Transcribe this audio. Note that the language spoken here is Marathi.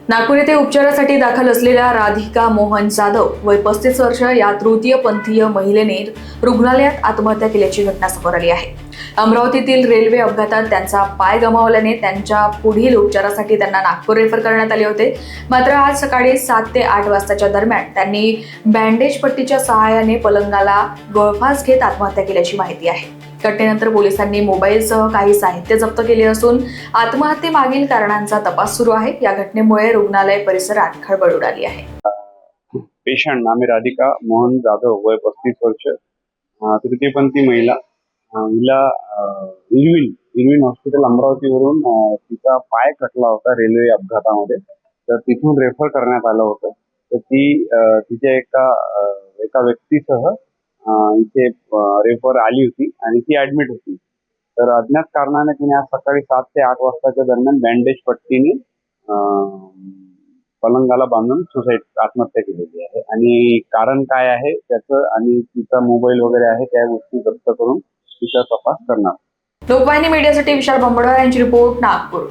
नागपूर येथे उपचारासाठी दाखल असलेल्या राधिका मोहन जाधव वय 35 वर्ष या तृतीयपंथीय महिलेने रुग्णालयात आत्महत्या केल्याची घटना समोर आली आहे। अमरावतीतील रेल्वे अपघातात त्यांचा पाय गमावल्याने त्यांच्या पुढील उपचारासाठी त्यांना नागपूर रेफर करण्यात आले होते। मात्र आज सकाळी 7 ते 8 वाजताच्या दरम्यान त्यांनी बँडेज पट्टीच्या सहाय्याने पलंगाला गळफास घेत आत्महत्या केल्याची माहिती आहे। घटनेनंतर पोलिसांनी मोबाईलसह काही साहित्य जप्त केले असून आत्महत्येमागील कारणांचा तपास सुरू आहे। या घटनेमुळे रुग्णालय परिसरात खळबळ उडाली आहे। पेशंट नामे राधिका मोहन जाधव वय 35 वर्ष तृतीयपंथी महिला हिला इरविन हॉस्पिटल अमरावतीवरून तिचा पाय कटला होता रेल्वे अपघातामध्ये। तर तिथून रेफर करण्यात आलं होतं। तर ती तिच्या एका व्यक्तीसह इथे रेफर आली होती आणि ती ऍडमिट होती। तर अज्ञात कारणाने तिने आज सकाळी 7 ते 8 वाजताच्या दरम्यान बँडेज पट्टीने पलंगाला बांधून आत्महत्या केलेली आहे। आणि कारण काय आहे त्याचं आणि तिचा मोबाईल वगैरे आहे त्या गोष्टी जप्त करून तिचा तपास करणार। लोकवाहिनी मीडियासाठी विशाल बंबडवार यांची रिपोर्ट, नागपूर।